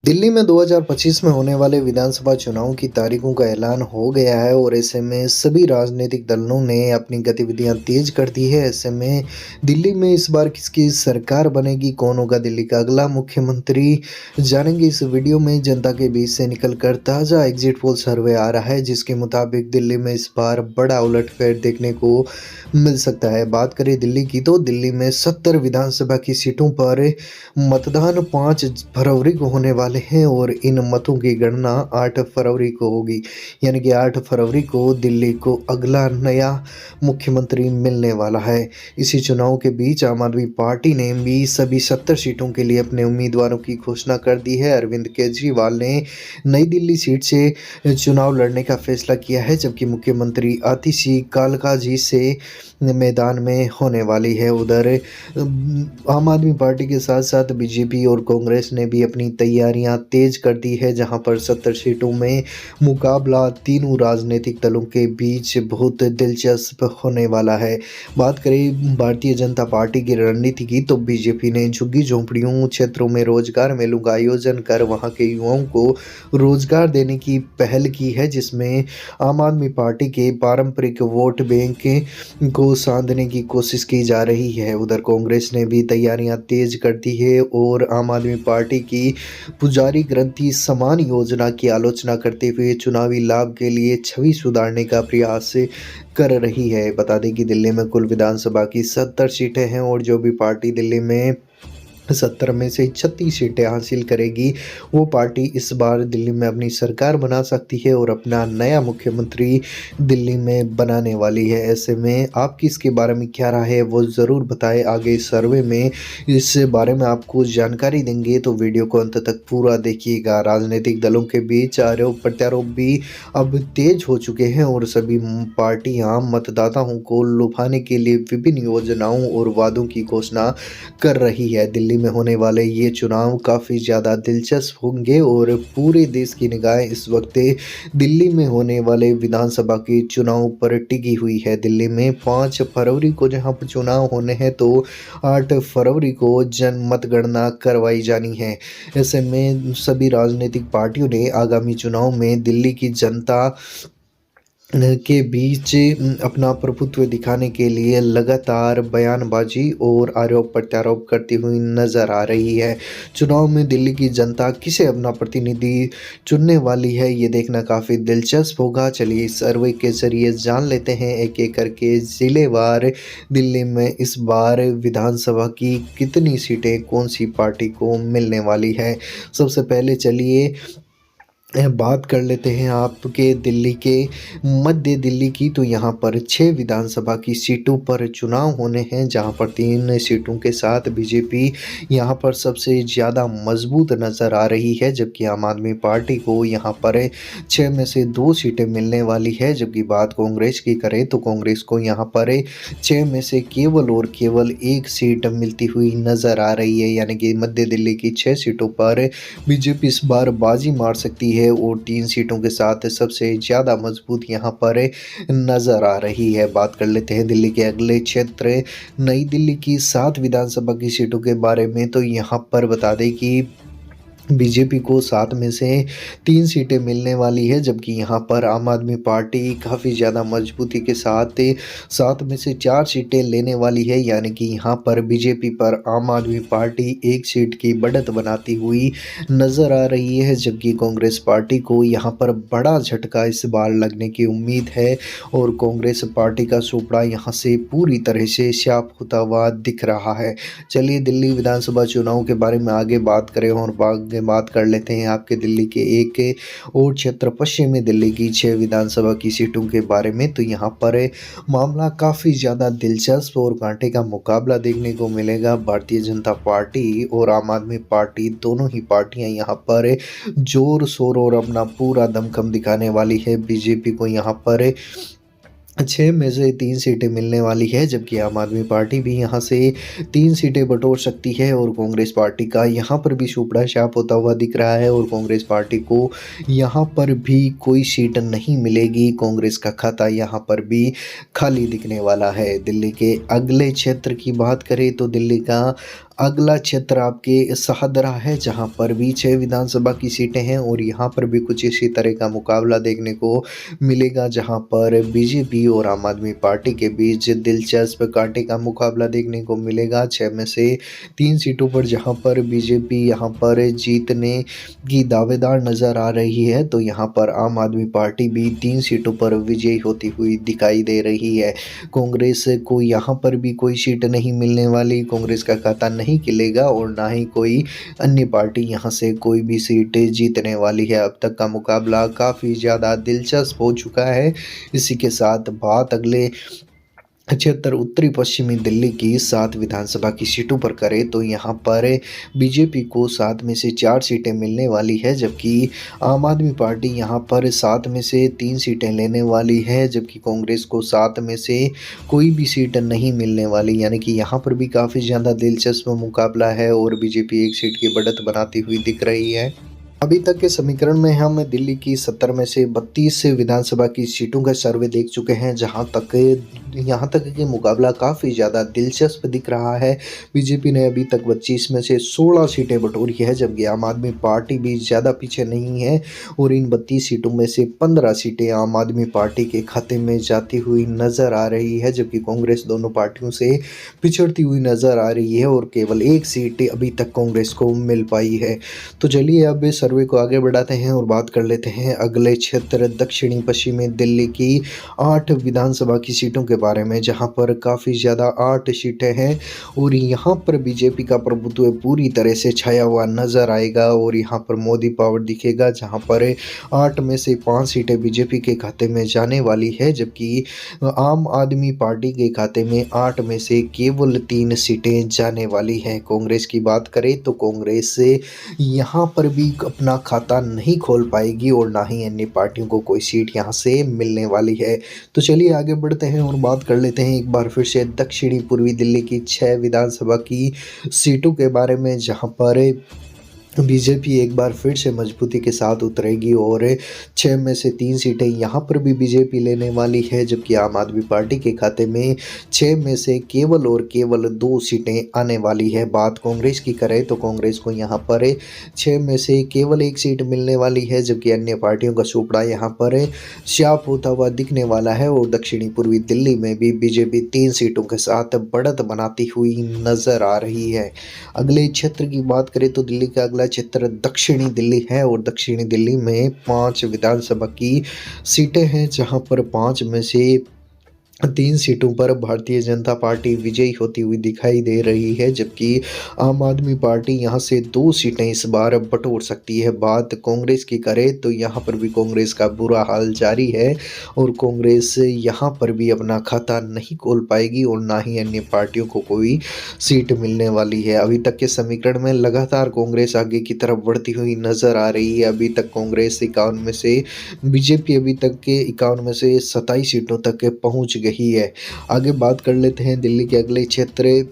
दिल्ली में 2025 में होने वाले विधानसभा चुनाव की तारीखों का ऐलान हो गया है और ऐसे में सभी राजनीतिक दलों ने अपनी गतिविधियां तेज कर दी है। ऐसे में दिल्ली में इस बार किसकी सरकार बनेगी, कौन होगा दिल्ली का अगला मुख्यमंत्री, जानेंगे इस वीडियो में। जनता के बीच से निकलकर ताज़ा एग्जिट पोल सर्वे आ रहा है जिसके मुताबिक दिल्ली में इस बार बड़ा उलटफेर देखने को मिल सकता है। बात करें दिल्ली की तो दिल्ली में 70 विधानसभा की सीटों पर मतदान 5 फरवरी को होने वाले हैं और इन मतों की गणना 8 फरवरी को होगी। यानी कि 8 फरवरी को दिल्ली को अगला नया मुख्यमंत्री मिलने वाला है। इसी चुनाव के बीच आम आदमी पार्टी ने भी सभी 70 सीटों के लिए अपने उम्मीदवारों की घोषणा कर दी है। अरविंद केजरीवाल ने नई दिल्ली सीट से चुनाव लड़ने का फैसला किया है, जबकि मुख्यमंत्री आतिशी कालकाजी से मैदान में होने वाली है। उधर आम आदमी पार्टी के साथ साथ बीजेपी और कांग्रेस ने भी अपनी तैयारियां तेज कर दी है, जहां पर 70 सीटों में मुकाबला तीनों राजनीतिक दलों के बीच बहुत दिलचस्प होने वाला है। बात करें भारतीय जनता पार्टी की रणनीति की तो बीजेपी ने झुग्गी झोंपड़ियों क्षेत्रों में रोजगार मेलों का आयोजन कर वहां के युवाओं को रोजगार देने की पहल की है, जिसमें आम आदमी पार्टी के पारंपरिक वोट बैंक को साधने की कोशिश की जा रही है। उधर कांग्रेस ने भी तैयारियां तेज कर दी है और आम आदमी पार्टी की पुजारी ग्रंथि समान योजना की आलोचना करते हुए चुनावी लाभ के लिए छवि सुधारने का प्रयास कर रही है। बता दें कि दिल्ली में कुल विधानसभा की 70 सीटें हैं और जो भी पार्टी दिल्ली में 70 में से 36 सीटें हासिल करेगी, वो पार्टी इस बार दिल्ली में अपनी सरकार बना सकती है और अपना नया मुख्यमंत्री दिल्ली में बनाने वाली है। ऐसे में आपकी इसके बारे में क्या राय है वो ज़रूर बताएं। आगे इस सर्वे में इस बारे में आपको जानकारी देंगे, तो वीडियो को अंत तक पूरा देखिएगा। राजनीतिक दलों के बीच आरोप प्रत्यारोप भी अब तेज हो चुके हैं और सभी पार्टियां मतदाताओं को लुभाने के लिए विभिन्न योजनाओं और वादों की घोषणा कर रही है। दिल्ली में होने वाले ये चुनाव काफ़ी ज़्यादा दिलचस्प होंगे और पूरे देश की निगाहें इस वक्त दिल्ली में होने वाले विधानसभा के चुनाव पर टिकी हुई है। दिल्ली में 5 फरवरी को जहां पर चुनाव होने हैं तो 8 फरवरी को जन मतगणना करवाई जानी है। ऐसे में सभी राजनीतिक पार्टियों ने आगामी चुनाव में दिल्ली की जनता के बीच अपना प्रभुत्व दिखाने के लिए लगातार बयानबाजी और आरोप प्रत्यारोप करती हुई नजर आ रही है। चुनाव में दिल्ली की जनता किसे अपना प्रतिनिधि चुनने वाली है, ये देखना काफ़ी दिलचस्प होगा। चलिए इस सर्वे के जरिए जान लेते हैं एक एक करके जिलेवार दिल्ली में इस बार विधानसभा की कितनी सीटें कौन सी पार्टी को मिलने वाली है। सबसे पहले चलिए बात कर लेते हैं आपके दिल्ली के मध्य दिल्ली की, तो यहाँ पर 6 विधानसभा की सीटों पर चुनाव होने हैं, जहाँ पर 3 सीटों के साथ बीजेपी यहाँ पर सबसे ज़्यादा मजबूत नज़र आ रही है, जबकि आम आदमी पार्टी को यहाँ पर 6 में से 2 सीटें मिलने वाली है। जबकि बात कांग्रेस की करें तो कांग्रेस को यहाँ पर 6 में से केवल और केवल 1 सीट मिलती हुई नज़र आ रही है। यानी कि मध्य दिल्ली की 6 सीटों पर बीजेपी इस बार बाजी मार सकती है और 3 सीटों के साथ सबसे ज़्यादा मजबूत यहाँ पर नज़र आ रही है। बात कर लेते हैं दिल्ली के अगले क्षेत्र नई दिल्ली की 7 विधानसभा की सीटों के बारे में, तो यहाँ पर बता दें कि बीजेपी को 7 में से 3 सीटें मिलने वाली है, जबकि यहाँ पर आम आदमी पार्टी काफ़ी ज़्यादा मजबूती के साथ 7 में से 4 सीटें लेने वाली है। यानी कि यहाँ पर बीजेपी पर आम आदमी पार्टी 1 सीट की बढ़त बनाती हुई नज़र आ रही है, जबकि कांग्रेस पार्टी को यहाँ पर बड़ा झटका इस बार लगने की उम्मीद है और कांग्रेस पार्टी का सुपड़ा यहाँ से पूरी तरह से साफ होता हुआ दिख रहा है। चलिए दिल्ली विधानसभा चुनाव के बारे में आगे बात करें और बात कर लेते हैं आपके दिल्ली के एक और क्षेत्र पश्चिमी दिल्ली की 6 विधानसभा की सीटों के बारे में, तो यहाँ पर मामला काफ़ी ज़्यादा दिलचस्प और कांटे का मुकाबला देखने को मिलेगा। भारतीय जनता पार्टी और आम आदमी पार्टी दोनों ही पार्टियां यहाँ पर जोर शोर और अपना पूरा दमखम दिखाने वाली है। बीजेपी को यहाँ पर 6 में से 3 सीटें मिलने वाली है, जबकि आम आदमी पार्टी भी यहाँ से 3 सीटें बटोर सकती है और कांग्रेस पार्टी का यहाँ पर भी सुपड़ा साफ होता हुआ दिख रहा है और कांग्रेस पार्टी को यहाँ पर भी कोई सीट नहीं मिलेगी। कांग्रेस का खाता यहाँ पर भी खाली दिखने वाला है। दिल्ली के अगले क्षेत्र की बात करें तो दिल्ली का अगला क्षेत्र आपके शाहदरा है, जहाँ पर भी 6 विधानसभा की सीटें हैं और यहाँ पर भी कुछ इसी तरह का मुकाबला देखने को मिलेगा, जहाँ पर बीजेपी और आम आदमी पार्टी के बीच दिलचस्प कांटे का मुकाबला देखने को मिलेगा। 6 में से 3 सीटों पर जहाँ पर बीजेपी यहाँ पर जीतने की दावेदार नज़र आ रही है, तो यहाँ पर आम आदमी पार्टी भी 3 सीटों पर विजयी होती हुई दिखाई दे रही है। कांग्रेस को यहाँ पर भी कोई सीट नहीं मिलने वाली, कांग्रेस का खाता नहीं खिलेगा और ना ही कोई अन्य पार्टी यहाँ से कोई भी सीट जीतने वाली है। अब तक का मुकाबला काफ़ी ज़्यादा दिलचस्प हो चुका है। इसी के साथ बात अगले क्षेत्र उत्तरी पश्चिमी दिल्ली की 7 विधानसभा की सीटों पर करें, तो यहाँ पर बीजेपी को 7 में से 4 सीटें मिलने वाली है, जबकि आम आदमी पार्टी यहाँ पर 7 में से 3 सीटें लेने वाली है, जबकि कांग्रेस को 7 में से कोई भी सीट नहीं मिलने वाली। यानी कि यहाँ पर भी काफ़ी ज़्यादा दिलचस्प मुकाबला है और बीजेपी 1 सीट की बढ़त बनाती हुई दिख रही है। अभी तक के समीकरण में हम दिल्ली की 70 में से 32 विधानसभा की सीटों का सर्वे देख चुके हैं, जहां तक यहाँ तक कि मुकाबला काफ़ी ज़्यादा दिलचस्प दिख रहा है। बीजेपी ने अभी तक 25 में से 16 सीटें बटोरी है, जबकि आम आदमी पार्टी भी ज़्यादा पीछे नहीं है और इन 32 सीटों में से 15 सीटें आम आदमी पार्टी के खाते में जाती हुई नज़र आ रही है, जबकि कांग्रेस दोनों पार्टियों से पिछड़ती हुई नज़र आ रही है और केवल 1 सीट अभी तक कांग्रेस को मिल पाई है। तो चलिए अब सर्वे को आगे बढ़ाते हैं और बात कर लेते हैं अगले क्षेत्र दक्षिणी पश्चिमी दिल्ली की 8 विधानसभा की सीटों के बारे में, जहां पर काफ़ी ज़्यादा 8 सीटें हैं और यहां पर बीजेपी का प्रभुत्व पूरी तरह से छाया हुआ नज़र आएगा और यहां पर मोदी पावर दिखेगा, जहां पर 8 में से 5 सीटें बीजेपी के खाते में जाने वाली है, जबकि आम आदमी पार्टी के खाते में 8 में से केवल 3 सीटें जाने वाली हैं। कांग्रेस की बात करें तो कांग्रेस से यहाँ पर भी अपना खाता नहीं खोल पाएगी और ना ही अन्य पार्टियों को कोई सीट यहाँ से मिलने वाली है। तो चलिए आगे बढ़ते हैं और बात कर लेते हैं एक बार फिर से दक्षिणी पूर्वी दिल्ली की 6 विधानसभा की सीटों के बारे में, जहाँ पर बीजेपी एक बार फिर से मजबूती के साथ उतरेगी और 6 में से 3 सीटें यहाँ पर भी बीजेपी लेने वाली है, जबकि आम आदमी पार्टी के खाते में 6 में से केवल और केवल 2 सीटें आने वाली है। बात कांग्रेस की करें तो कांग्रेस को यहाँ पर 6 में से केवल 1 सीट मिलने वाली है, जबकि अन्य पार्टियों का सुपड़ा यहाँ पर साफ होता हुआ दिखने वाला है और दक्षिणी पूर्वी दिल्ली में भी बीजेपी 3 सीटों के साथ बढ़त बनाती हुई नजर आ रही है। अगले क्षेत्र की बात करें तो दिल्ली का अगला क्षेत्र दक्षिणी दिल्ली है और दक्षिणी दिल्ली में 5 विधानसभा की सीटें हैं, जहां पर 5 में से 3 सीटों पर भारतीय जनता पार्टी विजयी होती हुई दिखाई दे रही है, जबकि आम आदमी पार्टी यहां से 2 सीटें इस बार बटोर सकती है। बात कांग्रेस की करें तो यहां पर भी कांग्रेस का बुरा हाल जारी है और कांग्रेस यहां पर भी अपना खाता नहीं खोल पाएगी और ना ही अन्य पार्टियों को कोई सीट मिलने वाली है। अभी तक के समीकरण में लगातार कांग्रेस आगे की तरफ बढ़ती हुई नजर आ रही है। अभी तक कांग्रेस 51 में से, बीजेपी अभी तक के 51 में से 27 सीटों तक पहुंच गई है। आगे बात कर लेते हैं दिल्ली के अगले क्षेत्र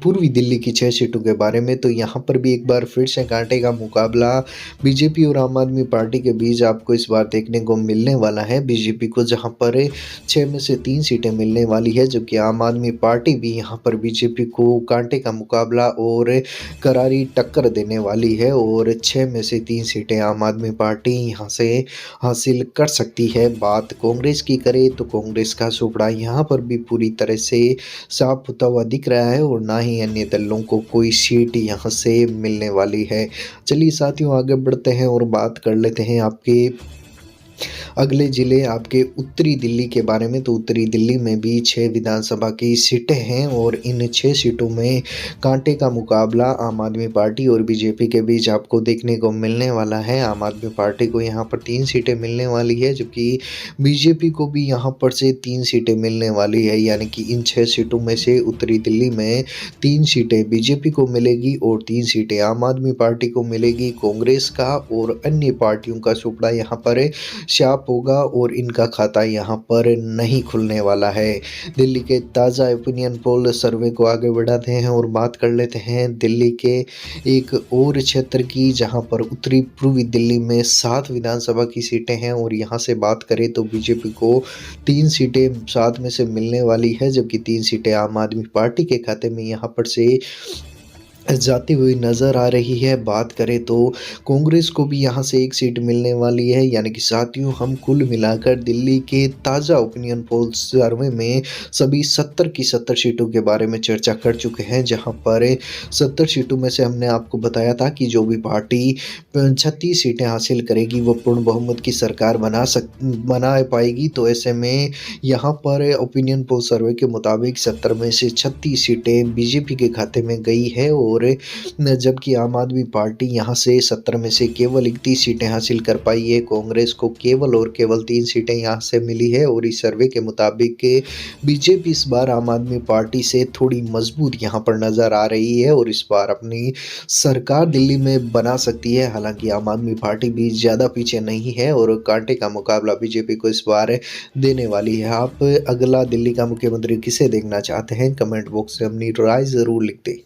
पूर्वी दिल्ली की 6 सीटों के बारे में, तो यहाँ पर भी एक बार फिर से कांटे का मुकाबला बीजेपी और आम आदमी पार्टी के बीच आपको इस बार देखने को मिलने वाला है। बीजेपी को जहाँ पर 6 में से 3 सीटें मिलने वाली है, जबकि आम आदमी पार्टी भी यहाँ पर बीजेपी को कांटे का मुकाबला और करारी टक्कर देने वाली है और 6 में से 3 सीटें आम आदमी पार्टी यहाँ से हासिल कर सकती है। बात कांग्रेस की करें तो कांग्रेस का सुपड़ा यहाँ पर भी पूरी तरह से साफ होता हुआ दिख रहा है और ना ही अन्य दलों को कोई सीट यहाँ से मिलने वाली है। चलिए साथियों आगे बढ़ते हैं और बात कर लेते हैं आपके अगले ज़िले आपके उत्तरी दिल्ली के बारे में। तो उत्तरी दिल्ली में भी 6 विधानसभा की सीटें हैं और इन 6 सीटों में कांटे का मुकाबला आम आदमी पार्टी और बीजेपी के बीच आपको देखने को मिलने वाला है। आम आदमी पार्टी को यहाँ पर 3 सीटें मिलने वाली है, जबकि बीजेपी को भी यहाँ पर से 3 सीटें मिलने वाली है। यानी कि इन 6 सीटों में से उत्तरी दिल्ली में 3 सीटें बीजेपी को मिलेगी और 3 सीटें आम आदमी पार्टी को मिलेगी। कांग्रेस का और अन्य पार्टियों का सुपड़ा यहाँ पर शार्प होगा और इनका खाता यहाँ पर नहीं खुलने वाला है। दिल्ली के ताज़ा ओपिनियन पोल सर्वे को आगे बढ़ाते हैं और बात कर लेते हैं दिल्ली के एक और क्षेत्र की, जहाँ पर उत्तरी पूर्वी दिल्ली में 7 विधानसभा की सीटें हैं और यहाँ से बात करें तो बीजेपी को 3 सीटें 7 में से मिलने वाली है, जबकि 3 सीटें आम आदमी पार्टी के खाते में यहाँ पर से जाती हुई नज़र आ रही है। बात करें तो कांग्रेस को भी यहाँ से 1 सीट मिलने वाली है, यानी कि साथियों हम कुल मिलाकर दिल्ली के ताज़ा ओपिनियन पोल सर्वे में सभी 70 की 70 सीटों के बारे में चर्चा कर चुके हैं, जहाँ पर 70 सीटों में से हमने आपको बताया था कि जो भी पार्टी 36 सीटें हासिल करेगी वो पूर्ण बहुमत की सरकार बना पाएगी। तो ऐसे में यहाँ पर ओपिनियन पोल सर्वे के मुताबिक 70 में से 36 सीटें बीजेपी के खाते में गई है, और जबकि आम आदमी पार्टी यहाँ से 70 में से केवल 31 सीटें हासिल कर पाई है। कांग्रेस को केवल और केवल 3 सीटें यहाँ से मिली है, और इस सर्वे के मुताबिक बीजेपी इस बार आम आदमी पार्टी से थोड़ी मजबूत यहाँ पर नज़र आ रही है, और इस बार अपनी सरकार दिल्ली में बना सकती है। हालाँकि आम आदमी पार्टी भी ज़्यादा पीछे नहीं है, और कांटे का मुकाबला बीजेपी को इस बार देने वाली है। आप अगला दिल्ली का मुख्यमंत्री किसे देखना चाहते हैं? कमेंट बॉक्स में अपनी राय ज़रूर लिख दें।